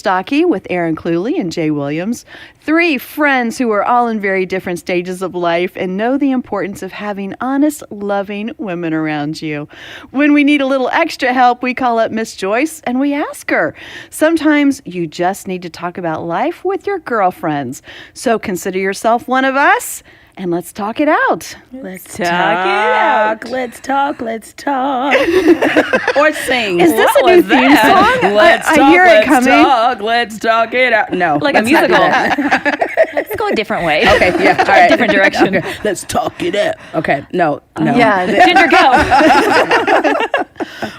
Stocky with Aaron Cluley and Jay Williams. 3 friends who are all in very different stages of life and know the importance of having honest, loving women around you. When we need a little extra help, we call up Miss Joyce and we ask her. Sometimes you just need to talk about life with your girlfriends. So consider yourself one of us. And let's talk it out. Let's talk it out. Let's talk. Or sing. Is this a new theme song? I hear it coming. Let's talk it out. No. Like a musical. Let's go a different way. Okay, yeah. All right. Different direction. Okay. Let's talk it out. Okay, no. Yeah. Ginger, go.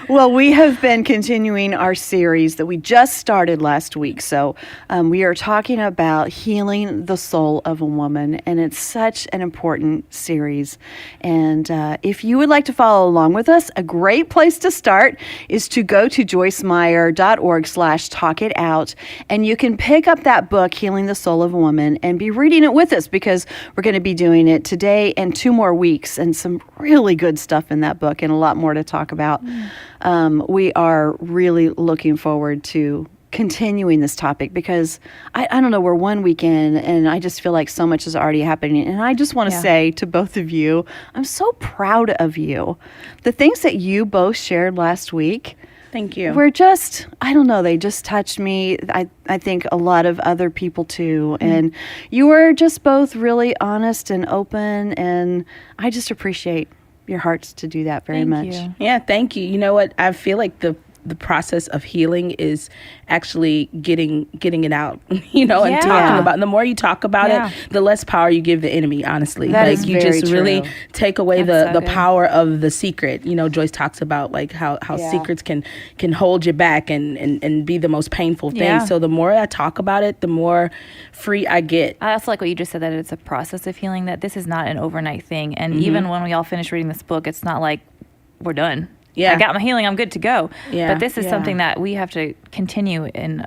Well, we have been continuing our series that we just started last week. So we are talking about healing the soul of a woman, and it's such an important series. And if you would like to follow along with us, a great place to start is to go to joycemeyer.org/talkitout, and you can pick up that book, Healing the Soul of a Woman, and be reading it with us because we're going to be doing it today and 2 more weeks, and some really good stuff in that book and a lot more to talk about. We are really looking forward to continuing this topic because I don't know, we're 1 week in and I just feel like so much is already happening. And I just want to say to both of you, I'm so proud of you. The things that you both shared last week, thank you. We're just, I don't know, they just touched me. I think a lot of other people too. Mm-hmm. And you were just both really honest and open, and I just appreciate your hearts to do that very much. You. Yeah, thank you. You know what? I feel like the process of healing is actually getting it out, and talking about it. The more you talk about it, the less power you give the enemy, honestly. That is you very just true. really take away the power of the secret. Joyce talks about like how secrets can hold you back and be the most painful thing. Yeah. So the more I talk about it, the more free I get. I also like what you just said, that it's a process of healing, that this is not an overnight thing. And even when we all finish reading this book, it's not like we're done. Yeah. I got my healing, I'm good to go. Yeah. But this is something that we have to continue in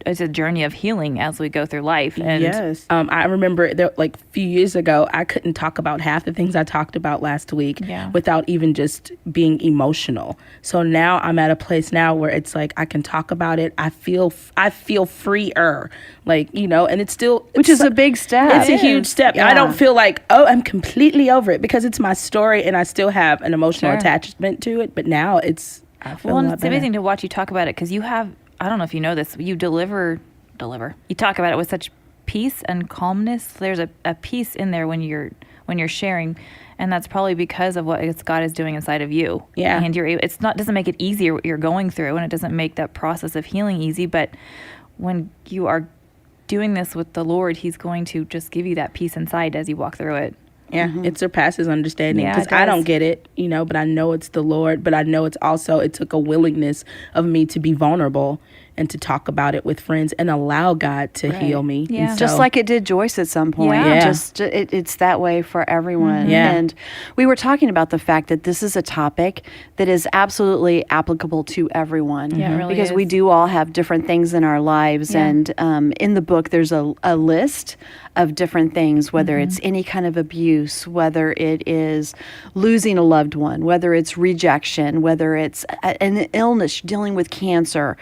as a journey of healing as we go through life. And yes. I remember a few years ago, I couldn't talk about half the things I talked about last week without even just being emotional. So now I'm at a place now where it's like I can talk about it. I feel freer, and it's still... Which is a big step. It's a huge step. Yeah. I don't feel like, I'm completely over it because it's my story and I still have an emotional attachment to it. But now I feel a lot better. It's amazing to watch you talk about it because you have... I don't know if you know this, you deliver. You talk about it with such peace and calmness. There's a peace in there when you're sharing, and that's probably because of what God is doing inside of you. Yeah. And doesn't make it easier what you're going through, and it doesn't make that process of healing easy, but when you are doing this with the Lord, He's going to just give you that peace inside as you walk through it. Yeah, it surpasses understanding because I don't get it, but I know it's the Lord, but I know it took a willingness of me to be vulnerable and to talk about it with friends and allow God to heal me. Yeah. Just like it did Joyce at some point. Yeah. It's that way for everyone. Mm-hmm. Yeah. And we were talking about the fact that this is a topic that is absolutely applicable to everyone. Yeah, it really because is. we do all have different things in our lives. Yeah. And in the book, there's a list of different things, whether it's any kind of abuse, whether it is losing a loved one, whether it's rejection, whether it's an illness, dealing with cancer,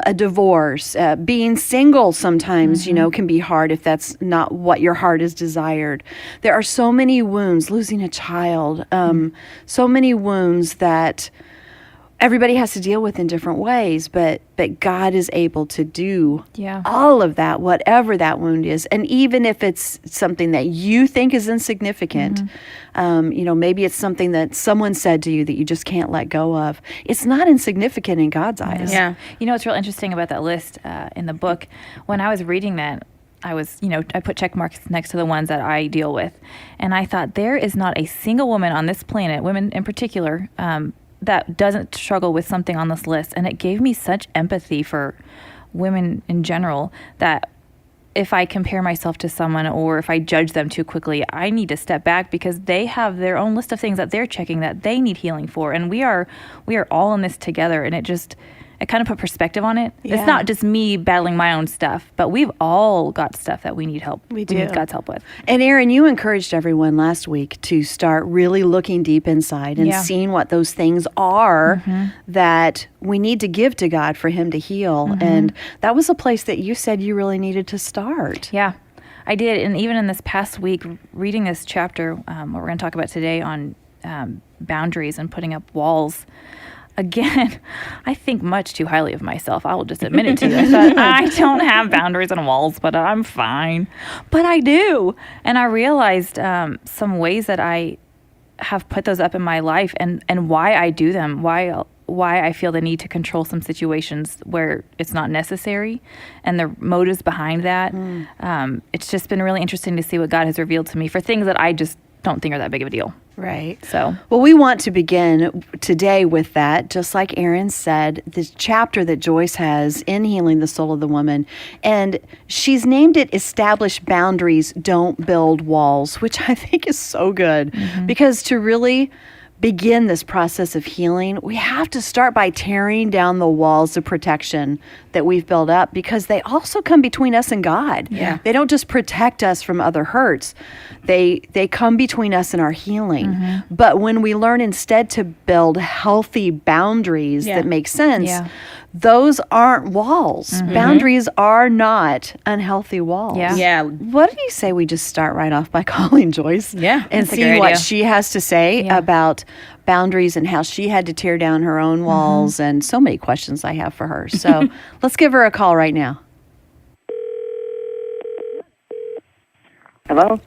a divorce, being single sometimes, can be hard if that's not what your heart has desired. There are so many wounds, losing a child, so many wounds that everybody has to deal with in different ways, but God is able to do all of that, whatever that wound is. And even if it's something that you think is insignificant, maybe it's something that someone said to you that you just can't let go of. It's not insignificant in God's eyes. Yeah. What's real interesting about that list in the book, when I was reading that, I put check marks next to the ones that I deal with. And I thought, there is not a single woman on this planet, women in particular, that doesn't struggle with something on this list. And it gave me such empathy for women in general that if I compare myself to someone or if I judge them too quickly, I need to step back because they have their own list of things that they're checking that they need healing for. And we are all in this together. And it kind of put perspective on it. Yeah. It's not just me battling my own stuff, but we've all got stuff that we need help. We do. need God's help with. And Erin, you encouraged everyone last week to start really looking deep inside and Yeah. seeing what those things are that we need to give to God for Him to heal. And that was a place that you said you really needed to start. Yeah, I did. And even in this past week, reading this chapter, what we're going to talk about today on boundaries and putting up walls, again, I think much too highly of myself. I will just admit it to you. I thought, I don't have boundaries and walls, but I'm fine. But I do. And I realized some ways that I have put those up in my life and why I do them, why I feel the need to control some situations where it's not necessary, and the motives behind that. It's just been really interesting to see what God has revealed to me for things that I just don't think are that big of a deal. Right. So, well, we want to begin today with that, just like Erin said, this chapter that Joyce has in Healing the Soul of the Woman. And she's named it Establish Boundaries, Don't Build Walls, which I think is so good. Because to really begin this process of healing, we have to start by tearing down the walls of protection that we've built up, because they also come between us and God. Yeah. They don't just protect us from other hurts. They come between us and our healing. But when we learn instead to build healthy boundaries that make sense, those aren't walls. Boundaries are not unhealthy walls. Yeah. Yeah. What do you say we just start right off by calling Joyce? Yeah, And that's a seeing great what idea. she has to say about boundaries and how she had to tear down her own walls, and so many questions I have for her. So let's give her a call right now. Hello?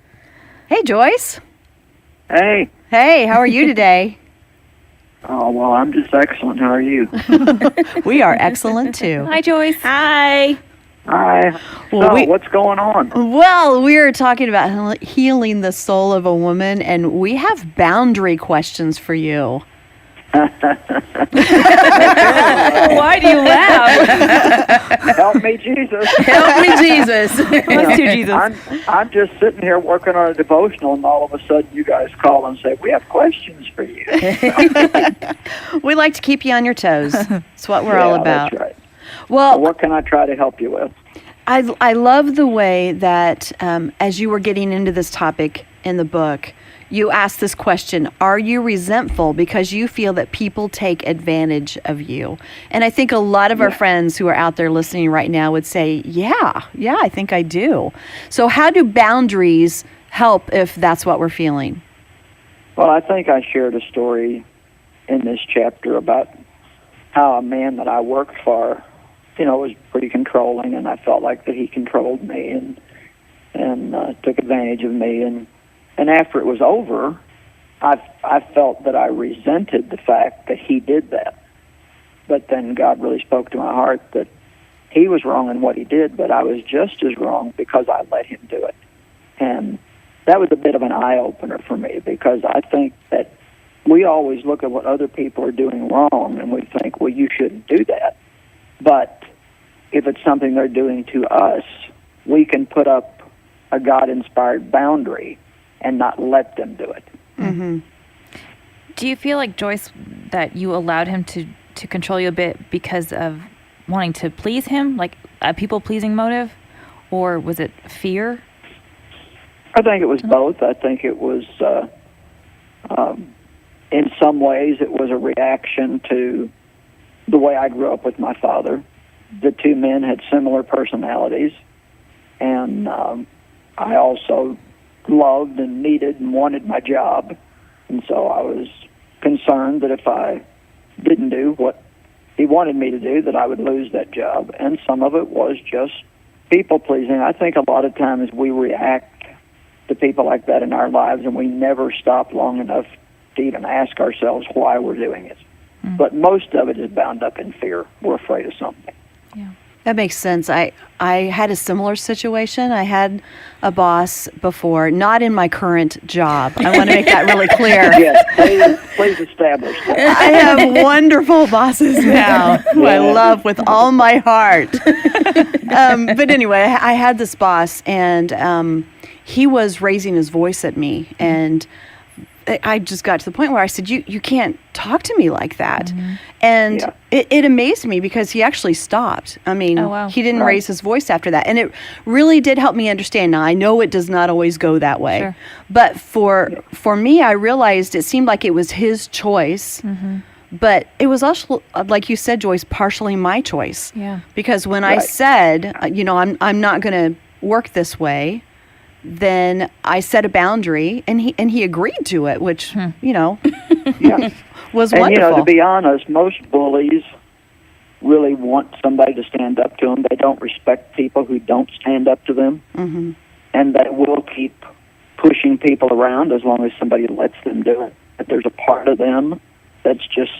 Hey, Joyce. Hey. Hey, how are you today? Oh, well, I'm just excellent. How are you? We are excellent too. hi, Joyce. Hi. Hi. Well, So, what's going on? Well, we are talking about healing the soul of a woman, and we have boundary questions for you. Why do you laugh? Help me, Jesus. Help me, Jesus. Let's do Jesus. I'm just sitting here working on a devotional, and all of a sudden you guys call and say, we have questions for you. We like to keep you on your toes. That's what we're all about. That's right. Well, So what can I try to help you with? I love the way that as you were getting into this topic in the book, you asked this question: are you resentful because you feel that people take advantage of you? And I think a lot of our friends who are out there listening right now would say, yeah, I think I do. So how do boundaries help if that's what we're feeling? Well, I think I shared a story in this chapter about how a man that I worked for, was pretty controlling, and I felt like that he controlled me and took advantage of me. And after it was over, I felt that I resented the fact that he did that. But then God really spoke to my heart that he was wrong in what he did, but I was just as wrong because I let him do it. And that was a bit of an eye-opener for me, because I think that we always look at what other people are doing wrong, and we think, well, you shouldn't do that. But if it's something they're doing to us, we can put up a God-inspired boundary and not let them do it. Mm-hmm. Do you feel like, Joyce, that you allowed him to control you a bit because of wanting to please him, like a people-pleasing motive, or was it fear? I think it was both. I think it was, in some ways, it was a reaction to the way I grew up with my father. The two men had similar personalities, and I also loved and needed and wanted my job, and so I was concerned that if I didn't do what he wanted me to do, that I would lose that job. And some of it was just people-pleasing. I think a lot of times we react to people like that in our lives, and we never stop long enough to even ask ourselves why we're doing it. But most of it is bound up in fear. We're afraid of something. Yeah. That makes sense. I had a similar situation. I had a boss before, not in my current job. I want to make that really clear. Yes, please establish that. I have wonderful bosses now who I love with all my heart. But anyway, I had this boss, and he was raising his voice at me. And I just got to the point where I said, you can't talk to me like that. And it amazed me because he actually stopped. I mean, he didn't raise his voice after that. And it really did help me understand. Now, I know it does not always go that way. Sure. But for me, I realized it seemed like it was his choice. But it was also, like you said, Joyce, partially my choice. Yeah. Because when I said, I'm not going to work this way, then I set a boundary, and he agreed to it, which was and, wonderful. To be honest, most bullies really want somebody to stand up to them. They don't respect people who don't stand up to them, and they will keep pushing people around as long as somebody lets them do it. But there's a part of them that's just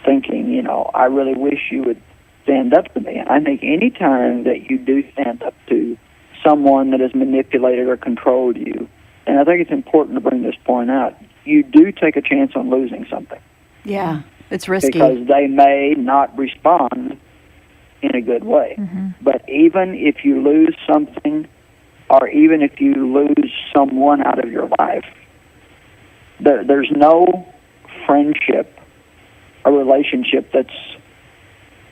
thinking, I really wish you would stand up to me. And I think any time that you do stand up to someone that has manipulated or controlled you, and I think it's important to bring this point out, you do take a chance on losing something. Yeah, it's risky. Because they may not respond in a good way. But even if you lose something, or even if you lose someone out of your life, there's no friendship or relationship that's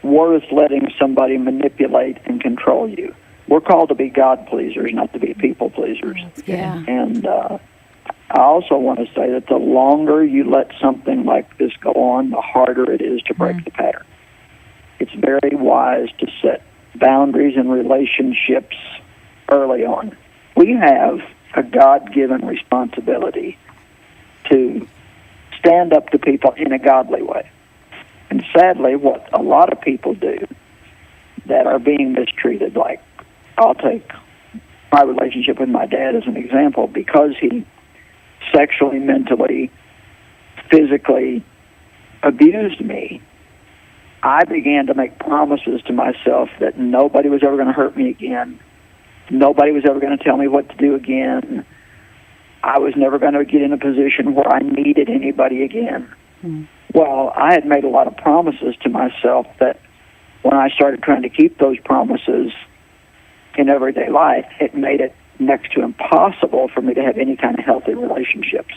worth letting somebody manipulate and control you. We're called to be God pleasers, not to be people pleasers. Yeah. And I also want to say that the longer you let something like this go on, the harder it is to break the pattern. It's very wise to set boundaries in relationships early on. We have a God-given responsibility to stand up to people in a godly way. And sadly, what a lot of people do that are being mistreated, like I'll take my relationship with my dad as an example, because he sexually, mentally, physically abused me. I began to make promises to myself that nobody was ever going to hurt me again. Nobody was ever going to tell me what to do again. I was never going to get in a position where I needed anybody again. Well, I had made a lot of promises to myself that when I started trying to keep those promises in everyday life, it made it next to impossible for me to have any kind of healthy relationships.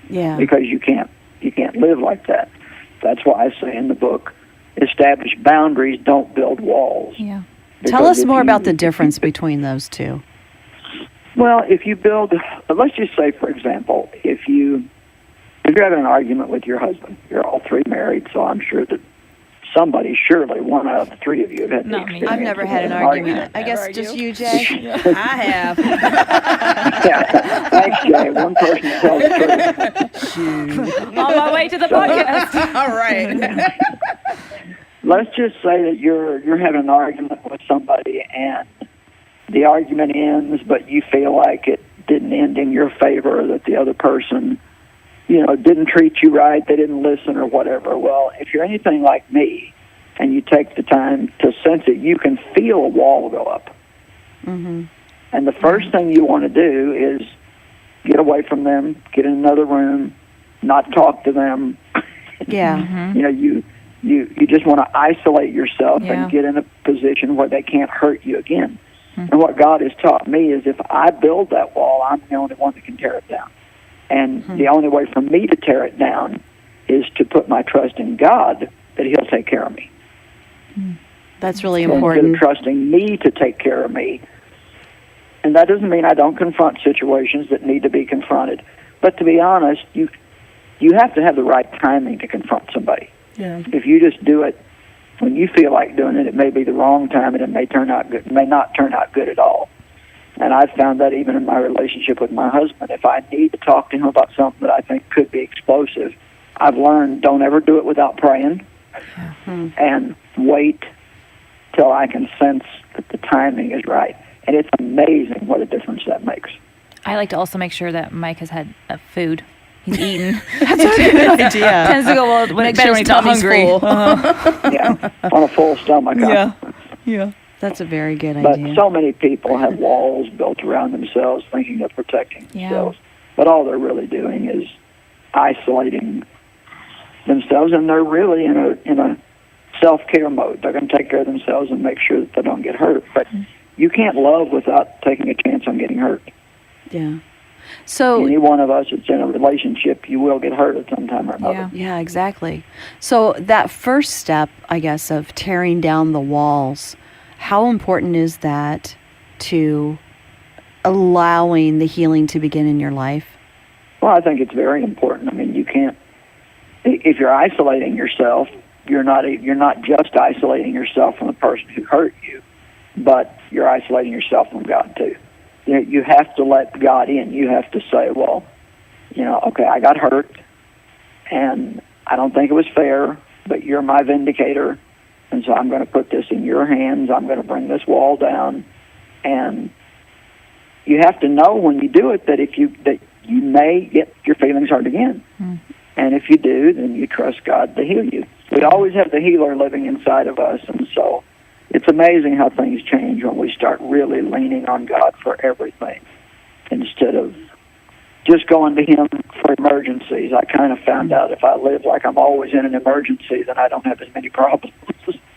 Yeah. Because you can't live like that. That's why I say in the book, establish boundaries, don't build walls. Yeah. Tell us more about the difference between those two. Well, if you build, let's just say, for example, if you're having an argument with your husband, you're all three married, so I'm sure that surely one out of the three of you have had the experience. I've never had an argument. I guess just you, Jay. I have. Thanks, Jay. One person tells the truth. On my way to the podcast. All right. Let's just say that you're having an argument with somebody, and the argument ends, but you feel like it didn't end in your favor, that the other person, didn't treat you right, they didn't listen or whatever. Well, if you're anything like me and you take the time to sense it, you can feel a wall go up. And the first thing you want to do is get away from them, get in another room, not talk to them. Yeah. You just want to isolate yourself and get in a position where they can't hurt you again. And what God has taught me is if I build that wall, I'm the only one that can tear it down. And the only way for me to tear it down is to put my trust in God that He'll take care of me. That's really So important. instead of trusting me to take care of me. And that doesn't mean I don't confront situations that need to be confronted. But to be honest, you have to have the right timing to confront somebody. Yeah. If you just do it when you feel like doing it, it may be the wrong time, and it may not turn out good at all. And I've found that even in my relationship with my husband, if I need to talk to him about something that I think could be explosive, I've learned don't ever do it without praying, and wait till I can sense that the timing is right. And it's amazing what a difference that makes. I like to also make sure that Mike has had food. He's eaten. That's a good idea. Tends to go well when he's not hungry. Yeah, on a full stomach. Yeah. That's a very good But idea. so many people have walls built around themselves thinking of protecting themselves. But all they're really doing is isolating themselves, and they're really in a self-care mode. They're going to take care of themselves and make sure that they don't get hurt. But you can't love without taking a chance on getting hurt. Yeah. So any one of us that's in a relationship, you will get hurt at some time or another. yeah, exactly. So that first step, I guess, of tearing down the walls, how important is that to allowing the healing to begin in your life? Well, I think it's very important. I mean, you can't, if you're isolating yourself, you're not just isolating yourself from the person who hurt you, but you're isolating yourself from God too. You have to let God in. You have to say, well, okay, I got hurt, and I don't think it was fair, but you're my vindicator, and so I'm going to put this in your hands. I'm going to bring this wall down, and you have to know when you do it that you may get your feelings hurt again. And if you do, then you trust God to heal you. We always have the healer living inside of us, and so it's amazing how things change when we start really leaning on God for everything instead of just going to Him for emergencies. I kind of found out if I live like I'm always in an emergency, then I don't have as many problems.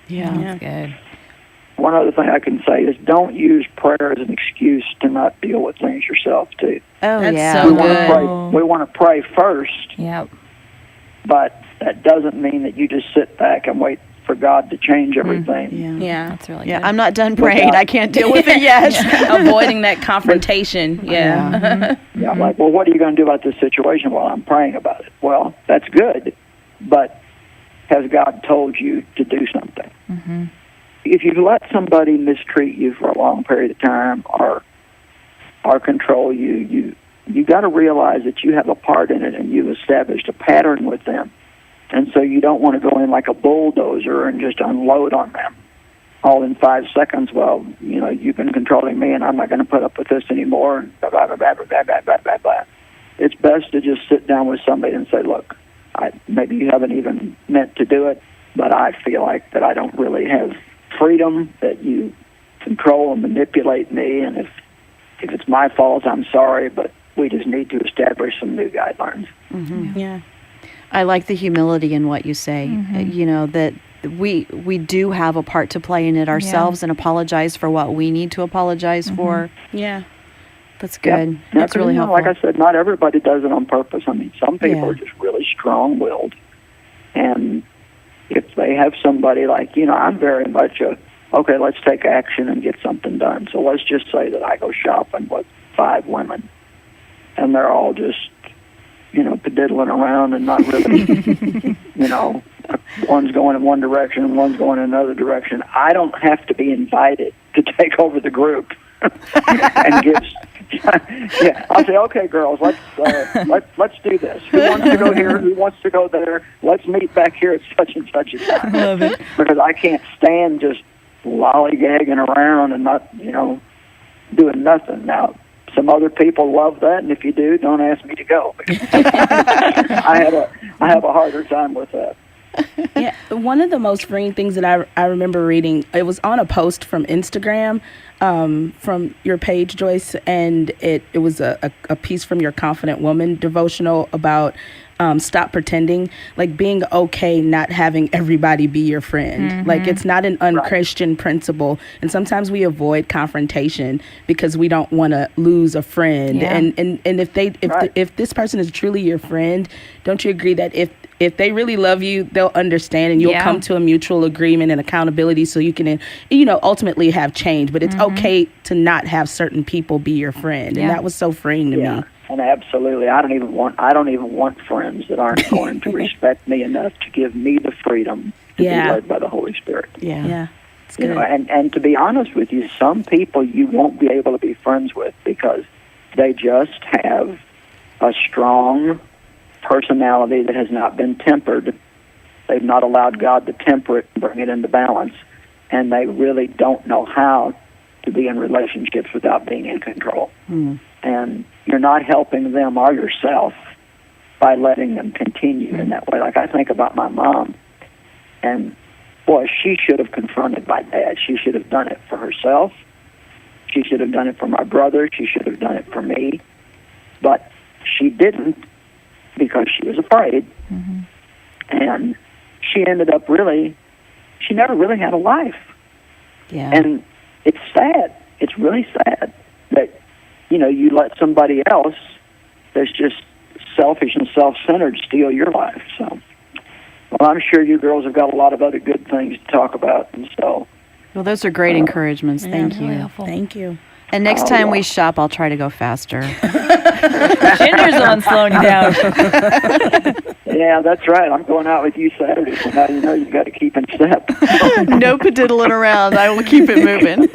Yeah. That's good. One other thing I can say is don't use prayer as an excuse to not deal with things yourself, too. Oh, That's yeah. so We good. want to pray first, Yep. but that doesn't mean that you just sit back and wait for God to change everything. Yeah. That's really Yeah, good. I'm not done praying. I can't deal with it yet. Avoiding that confrontation. Yeah. Yeah, I'm like, well, what are you going to do about this situation? Well, I'm praying about it. Well, that's good, but has God told you to do something? If you let somebody mistreat you for a long period of time or control you got to realize that you have a part in it and you've established a pattern with them. And so you don't want to go in like a bulldozer and just unload on them all in 5 seconds. Well, you've been controlling me and I'm not going to put up with this anymore. And blah, blah, blah, blah, blah, blah, blah, blah, blah. It's best to just sit down with somebody and say, look, maybe you haven't even meant to do it, but I feel like that I don't really have freedom, that you control and manipulate me. And if it's my fault, I'm sorry, but we just need to establish some new guidelines. Yeah. I like the humility in what you say, that we do have a part to play in it ourselves and apologize for what we need to apologize for. Yeah. That's good. Yep. That's really helpful. Like I said, not everybody does it on purpose. I mean, some people Yeah. are just really strong-willed. And if they have somebody like, I'm very much okay, let's take action and get something done. So let's just say that I go shopping with 5 women, and they're all just, pediddling around and not really, one's going in one direction and one's going in another direction. I don't have to be invited to take over the group and give. Yeah, I'll say, okay, girls, let's do this. Who wants to go here? Who wants to go there? Let's meet back here at such and such a time. Love it. Because I can't stand just lollygagging around and not, doing nothing. Now, some other people love that, and if you do, don't ask me to go. I have a harder time with that. Yeah, one of the most freeing things that I remember reading, it was on a post from Instagram, from your page, Joyce, and it was a piece from your Confident Woman devotional about stop pretending, like being okay not having everybody be your friend. Like it's not an unchristian principle, and sometimes we avoid confrontation because we don't want to lose a friend. Yeah. And if this person is truly your friend, don't you agree that if they really love you, they'll understand and you'll come to a mutual agreement and accountability so you can, ultimately have change. But it's okay to not have certain people be your friend. And that was so freeing to me. And absolutely, I don't even want friends that aren't going to respect me enough to give me the freedom to be led by the Holy Spirit. Yeah. It's good. And to be honest with you, some people you won't be able to be friends with because they just have a strong personality that has not been tempered. They've not allowed God to temper it and bring it into balance, and they really don't know how to be in relationships without being in control. And you're not helping them or yourself by letting them continue in that way. Like I think about my mom, and boy, she should have confronted my dad. She should have done it for herself. She should have done it for my brother. She should have done it for me. But she didn't because she was afraid. And she ended up she never really had a life. Yeah. And it's sad. It's really sad that, you let somebody else that's just selfish and self-centered steal your life. So, well, I'm sure you girls have got a lot of other good things to talk about, and so. Well, those are great encouragements. Thank you. Really helpful. Thank you. And next time we shop, I'll try to go faster. Ginger's the one slowing you down. Yeah, that's right. I'm going out with you Saturday, so now you know you've got to keep in step. No padiddling around. I will keep it moving.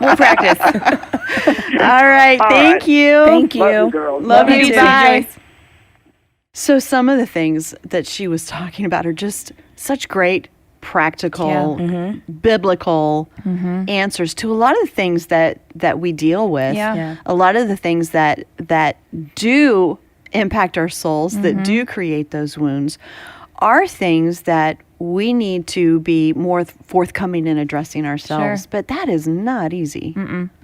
We'll practice. All right. Thank you. Thank you. Love you, girls. Love you. too, Bye. Joyce. So some of the things that she was talking about are just such great practical, biblical answers to a lot of the things that we deal with. Yeah. A lot of the things that do impact our souls, that do create those wounds, are things that we need to be more forthcoming in addressing ourselves. Sure. But that is not easy.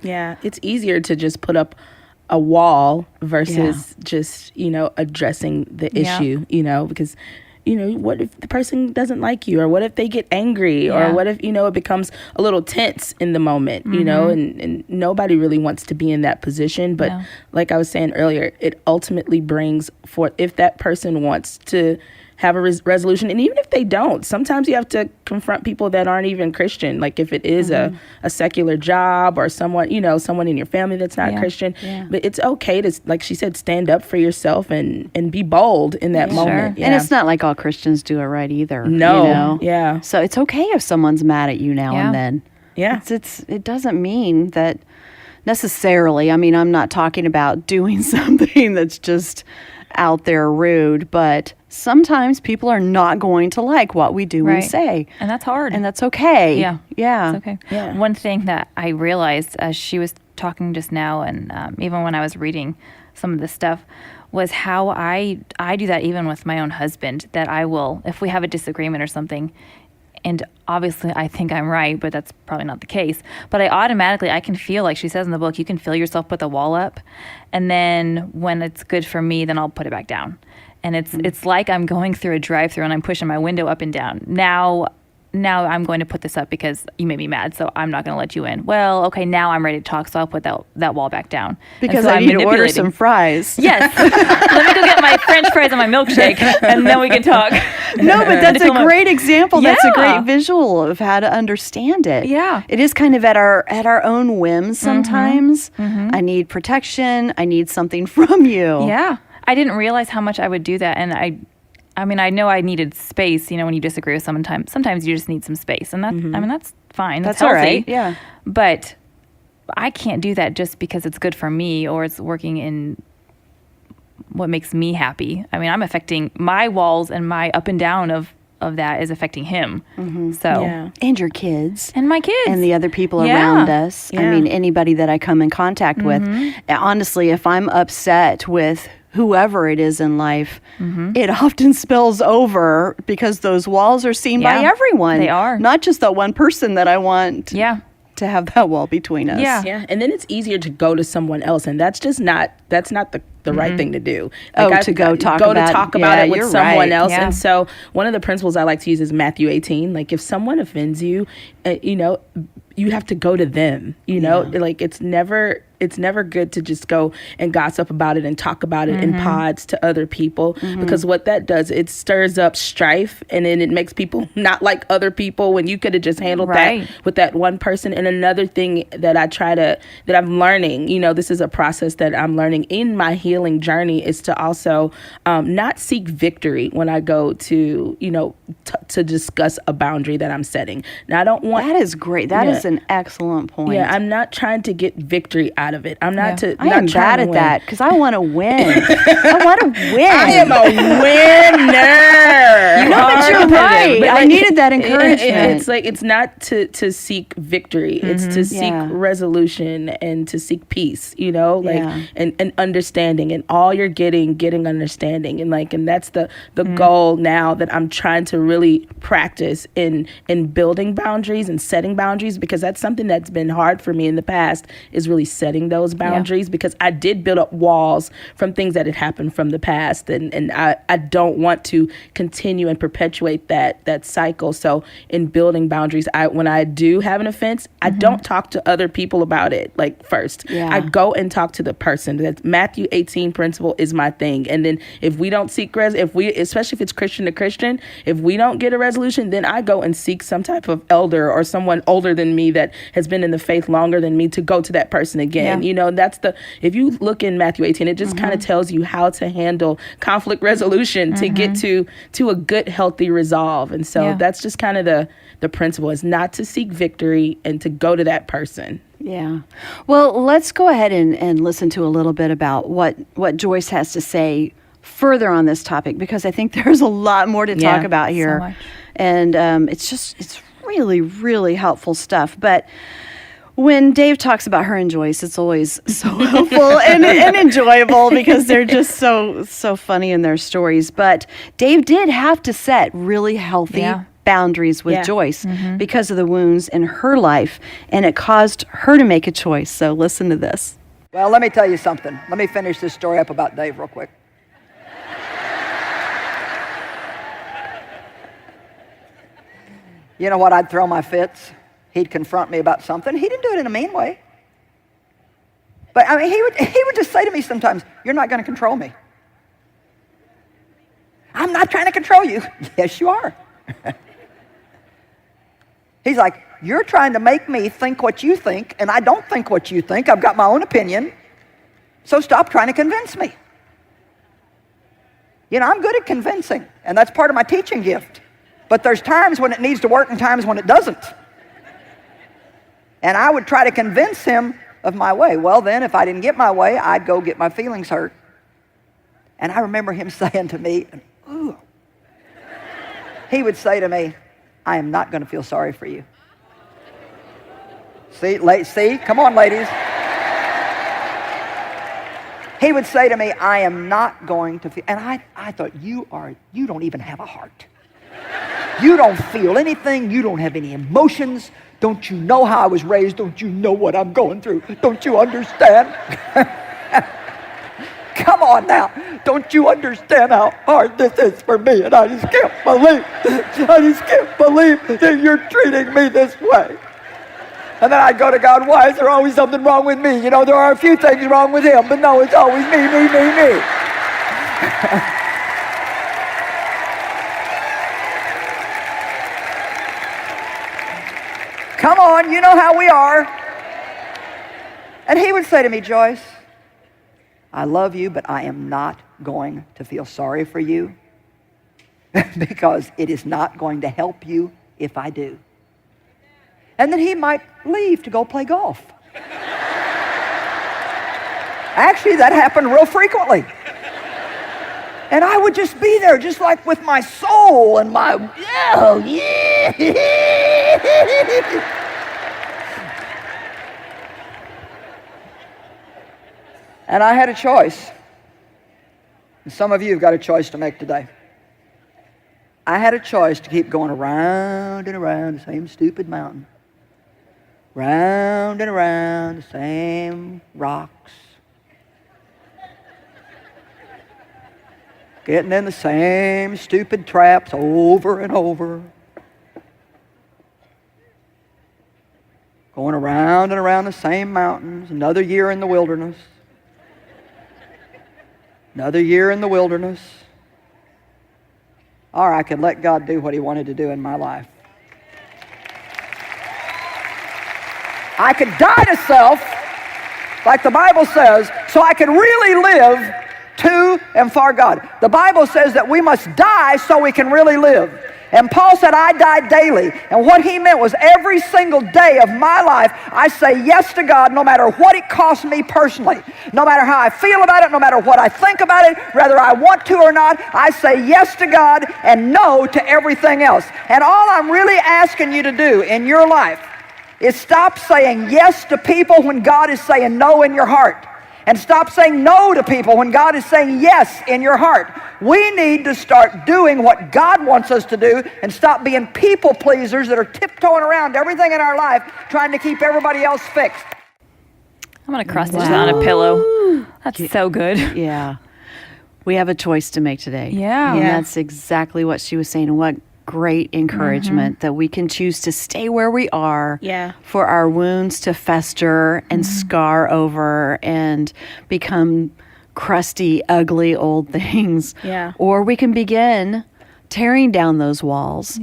Yeah, it's easier to just put up a wall versus just, addressing the Yeah. issue, because, what if the person doesn't like you, or what if they get angry, or what if, it becomes a little tense in the moment, and nobody really wants to be in that position. But No. like I was saying earlier, it ultimately brings forth, if that person wants to have a resolution. And even if they don't, sometimes you have to confront people that aren't even Christian. Like if it is a secular job, or someone, someone in your family that's not Christian. Yeah. But it's okay to, like she said, stand up for yourself and be bold in that moment. Sure. And it's not like all Christians do it right either. No. You know? Yeah. So it's okay if someone's mad at you now Yeah. and then. Yeah. It doesn't mean that necessarily. I mean, I'm not talking about doing something that's just out there rude, but sometimes people are not going to like what we do and Right. say. And that's hard. And that's okay. Yeah. Yeah. It's okay. Yeah. One thing that I realized as she was talking just now, and even when I was reading some of this stuff, was how I do that even with my own husband, that I will, if we have a disagreement or something, and obviously I think I'm right, but that's probably not the case, but I can feel, like she says in the book, you can feel yourself put the wall up, and then when it's good for me, then I'll put it back down. And it's like I'm going through a drive-through and I'm pushing my window up and down. Now I'm going to put this up because you made me mad, so I'm not going to let you in. Well, okay, now I'm ready to talk, so I'll put that wall back down. Because so I I'm need to order manipulating. some fries. Yes. Let me go get my French fries and my milkshake, and then we can talk. No, but that's a great example. That's a Yeah. great visual of how to understand it. Yeah. It is kind of at our own whims sometimes. I need protection. I need something from you. Yeah. I didn't realize how much I would do that, and I mean, I know I needed space, when you disagree with someone, sometimes you just need some space, and that's fine. That's all healthy. right. Yeah. But I can't do that just because it's good for me or it's working in what makes me happy. I mean, I'm affecting my walls, and my up and down of that is affecting him. So Yeah. And your kids. and my kids And the other people Yeah. around us. I Yeah. mean, anybody that I come in contact with. Honestly, if I'm upset with whoever it is in life, it often spills over because those walls are seen by Yeah, everyone. they are. Not just the one person that I want Yeah. to have that wall between us. Yeah. Yeah, and then it's easier to go to someone else, and that's not the right thing to do. To go talk about- yeah, it with you're someone right. else. Yeah. And so one of the principles I like to use is Matthew 18. Like if someone offends you, you have to go to them. Like it's never it's never good to just go and gossip about it and talk about it in pods to other people, because what that does, it stirs up strife, and then it makes people not like other people when you could have just handled that with that one person. And another thing that that I'm learning, this is a process that I'm learning in my healing journey, is to also not seek victory when I go to, to discuss a boundary that I'm setting. Now, I don't want... That is great. That is an excellent point. Yeah, I'm not trying to get victory out of it. I'm not to. I am bad at that because I want to win. I want to win. I am a winner. But you're right. But I needed that encouragement. It's like, it's not to seek victory. It's to seek resolution and to seek peace. And understanding, and all you're getting understanding, and that's the goal now that I'm trying to really practice in building boundaries and setting boundaries, because that's something that's been hard for me in the past, is really setting those boundaries, because I did build up walls from things that had happened from the past, and I don't want to continue and perpetuate that cycle. So in building boundaries, when I do have an offense, I don't talk to other people about it first. I go and talk to the person. That Matthew 18 principle is my thing. And then if we don't seek especially if it's Christian to Christian, if we don't get a resolution, then I go and seek some type of elder or someone older than me that has been in the faith longer than me to go to that person again. If you look in Matthew 18, it just kind of tells you how to handle conflict resolution to get to a good, healthy resolve. And so that's just kind of the principle, is not to seek victory and to go to that person. Yeah. Well, let's go ahead and listen to a little bit about what Joyce has to say further on this topic, because I think there's a lot more to talk about here. So much. And it's really, really helpful stuff. But when Dave talks about her and Joyce, it's always so helpful and enjoyable, because they're just so funny in their stories. But Dave did have to set really healthy boundaries with Joyce because of the wounds in her life, and it caused her to make a choice. So listen to this. Well, let me tell you something. Let me finish this story up about Dave real quick. You know what? I'd throw my fits. He'd confront me about something. He didn't do it in a mean way. But I mean, he would just say to me sometimes, "You're not going to control me." "I'm not trying to control you." "Yes, you are." He's like, "You're trying to make me think what you think, and I don't think what you think. I've got my own opinion. So stop trying to convince me." I'm good at convincing, and that's part of my teaching gift. But there's times when it needs to work and times when it doesn't. And I would try to convince him of my way. Well, then, if I didn't get my way, I'd go get my feelings hurt. And I remember him saying to me, "Ooh." He would say to me, "I am not going to feel sorry for you." See? Come on, ladies. He would say to me, "I am not going to feel..." And I thought, you don't even have a heart. You don't feel anything. You don't have any emotions. Don't you know how I was raised? Don't you know what I'm going through? Don't you understand? Come on now. Don't you understand how hard this is for me? And I just can't believe that you're treating me this way. And then I'd go to God, "Why is there always something wrong with me? There are a few things wrong with him, but no, it's always me." Come on, you know how we are. And he would say to me, "Joyce, I love you, but I am not going to feel sorry for you because it is not going to help you if I do." And then he might leave to go play golf. Actually, that happened real frequently. And I would just be there, just like with my soul and my, oh, yeah. And I had a choice. And some of you have got a choice to make today. I had a choice to keep going around and around the same stupid mountain. Round and around the same rocks. Getting in the same stupid traps over and over. going around and around the same mountains, another year in the wilderness. Another year in the wilderness. Or I could let God do what He wanted to do in my life. I could die to self, like the Bible says, so I could really live to and for God. The Bible says that we must die so we can really live. And Paul said, I die daily. And what he meant was every single day of my life, I say yes to God no matter what it costs me personally. No matter how I feel about it, no matter what I think about it, whether I want to or not, I say yes to God and no to everything else. And all I'm really asking you to do in your life is stop saying yes to people when God is saying no in your heart. And stop saying no to people when God is saying yes in your heart. We need to start doing what God wants us to do and stop being people pleasers that are tiptoeing around everything in our life trying to keep everybody else fixed. I'm going to cross stitch that on a pillow. That's so good. Yeah. We have a choice to make today. Yeah. And that's exactly what she was saying. And what great encouragement that we can choose to stay where we are for our wounds to fester and scar over and become crusty, ugly old things. Yeah. Or we can begin tearing down those walls,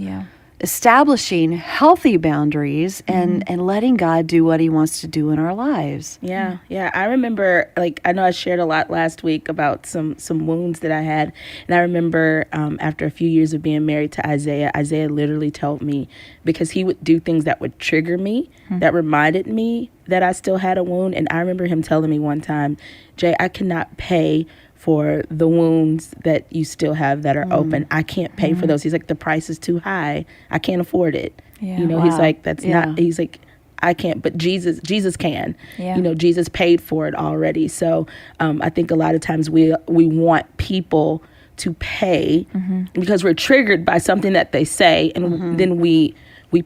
establishing healthy boundaries and letting God do what He wants to do in our lives. Yeah, yeah. I remember, like, I know I shared a lot last week about some wounds that I had. And I remember after a few years of being married to Isaiah literally told me, because he would do things that would trigger me, that reminded me that I still had a wound. And I remember him telling me one time, Jay, I cannot pay for the wounds that you still have that are open. I can't pay for those. He's like, the price is too high. I can't afford it. Yeah. You know, he's like, that's not, he's like, I can't, but Jesus can. Yeah. You know, Jesus paid for it already. So I think a lot of times we want people to pay because we're triggered by something that they say, and then we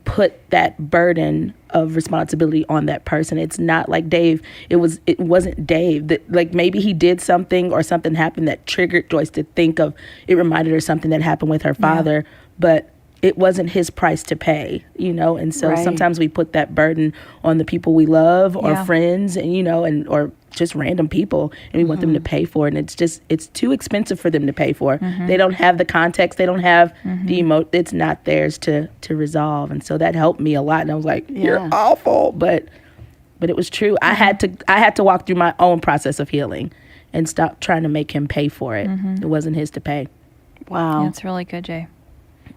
put that burden of responsibility on that person. It's not like Dave. It wasn't Dave. That, like, maybe he did something or something happened that triggered Joyce to think of. It reminded her something that happened with her father, but it wasn't his price to pay, you know. And so sometimes we put that burden on the people we love or friends, and you know, or just random people, and we want them to pay for it. And it's too expensive for them to pay for. They don't have the context. They don't have the it's not theirs to resolve. And so that helped me a lot. And I was like, you're awful. But it was true. I had to walk through my own process of healing and stop trying to make him pay for it. It wasn't his to pay. Wow. That's really good, Jay.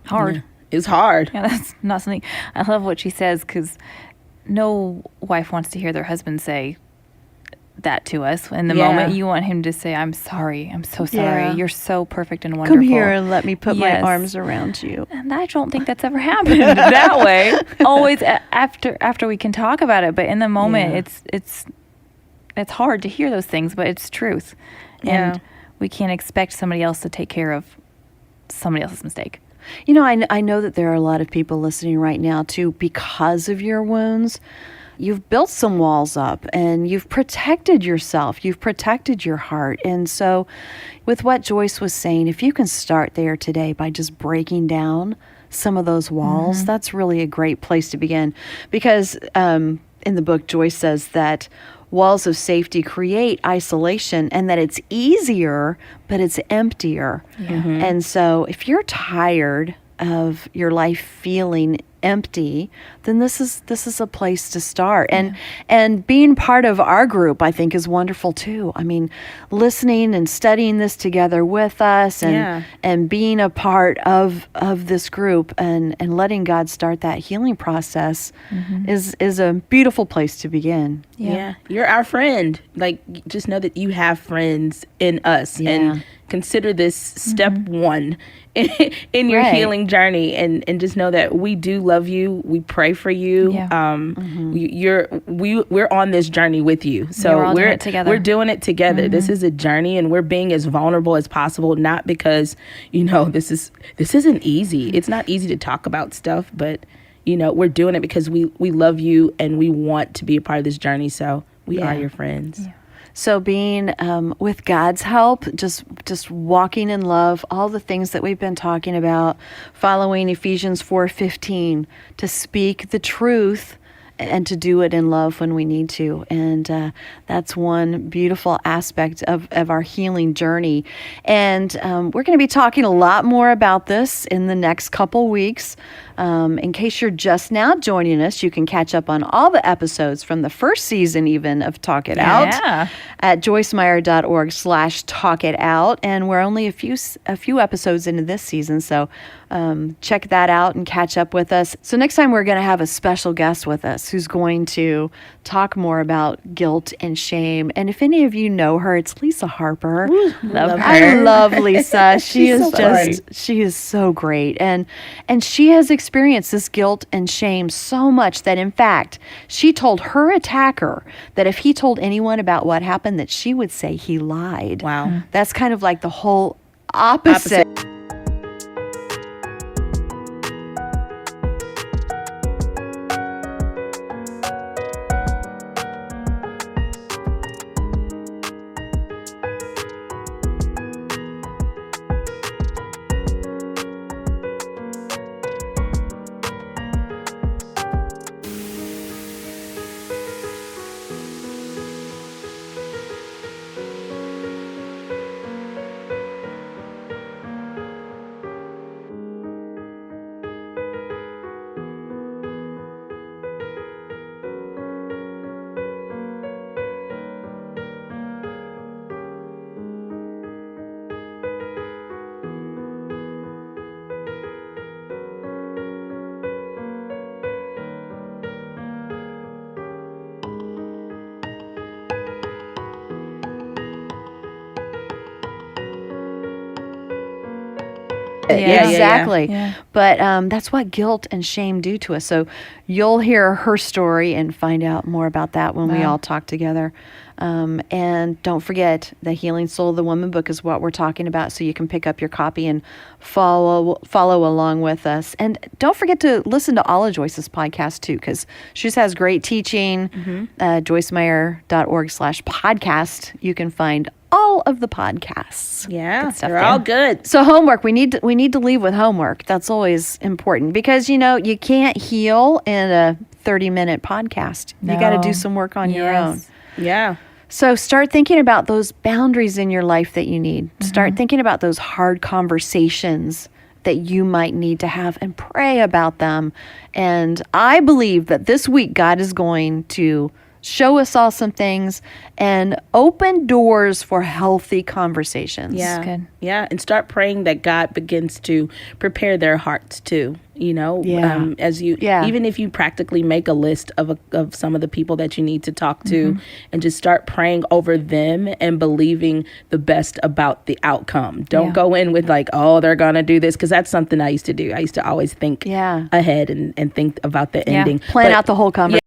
Hard. Yeah. It's hard. Yeah, that's not something. I love what she says, because no wife wants to hear their husband say that to us in the moment. You want him to say, I'm sorry. I'm so sorry. Yeah. You're so perfect and wonderful. Come here and let me put my arms around you. And I don't think that's ever happened that way. Always after we can talk about it. But in the moment, it's hard to hear those things, but it's truth. Yeah. And we can't expect somebody else to take care of somebody else's mistake. You know, I know that there are a lot of people listening right now, too, because of your wounds. You've built some walls up and you've protected yourself. You've protected your heart. And so with what Joyce was saying, if you can start there today by just breaking down some of those walls, that's really a great place to begin. Because in the book, Joyce says that walls of safety create isolation, and that it's easier, but it's emptier. And so if you're tired of your life feeling empty, then this is a place to start. And being part of our group, I think, is wonderful too. I mean, listening and studying this together with us and being a part of this group and letting God start that healing process is a beautiful place to begin. Yeah. You're our friend. Like, just know that you have friends in us, and consider this step one in your healing journey, and just know that we do love you. We pray for you. We're on this journey with you. So we're doing it together. We're doing it together. This is a journey, and we're being as vulnerable as possible, not because, you know, this isn't easy. It's not easy to talk about stuff, but you know, we're doing it because we love you and we want to be a part of this journey. So we are your friends. So being with God's help, just walking in love, all the things that we've been talking about, following Ephesians 4:15, to speak the truth and to do it in love when we need to. And that's one beautiful aspect of our healing journey. And we're going to be talking a lot more about this in the next couple weeks. In case you're just now joining us, you can catch up on all the episodes from the first season even of Talk It Out at joycemeyer.org/Talk It Out. And we're only a few episodes into this season, so check that out and catch up with us. So next time we're going to have a special guest with us who's going to talk more about guilt and shame. And if any of you know her, it's Lisa Harper. Love her. I love Lisa. She is so funny. she is so great. And she has experienced this guilt and shame so much that, in fact, she told her attacker that if he told anyone about what happened, that she would say he lied. Wow. That's kind of like the whole opposite. Yeah. Exactly. Yeah. But that's what guilt and shame do to us. So you'll hear her story and find out more about that when we Wow. all talk together. And don't forget, the Healing Soul of the Woman book is what we're talking about. So you can pick up your copy and follow along with us. And don't forget to listen to all of Joyce's podcasts too, because she just has great teaching. joycemeyer.org/podcast. You can find all of the podcasts. Yeah, Good stuff they're there. all good. So homework, we need to leave with homework. That's always important because you can't heal in a 30-minute podcast. You got to do No. some work on your own. Yes. Yeah. So start thinking about those boundaries in your life that you need. Start thinking about those hard conversations that you might need to have and pray about them. And I believe that this week God is going to show us all some things and open doors for healthy conversations. Yeah. good. Yeah. And start praying that God begins to prepare their hearts too. Yeah. As you, Yeah. even if you practically make a list of some of the people that you need to talk to and just start praying over them and believing the best about the outcome. Don't Yeah. go in with like, oh, they're going to do this. Cause that's something I used to do. I used to always think Yeah. ahead and think about the Yeah. ending. Plan But out the whole conversation.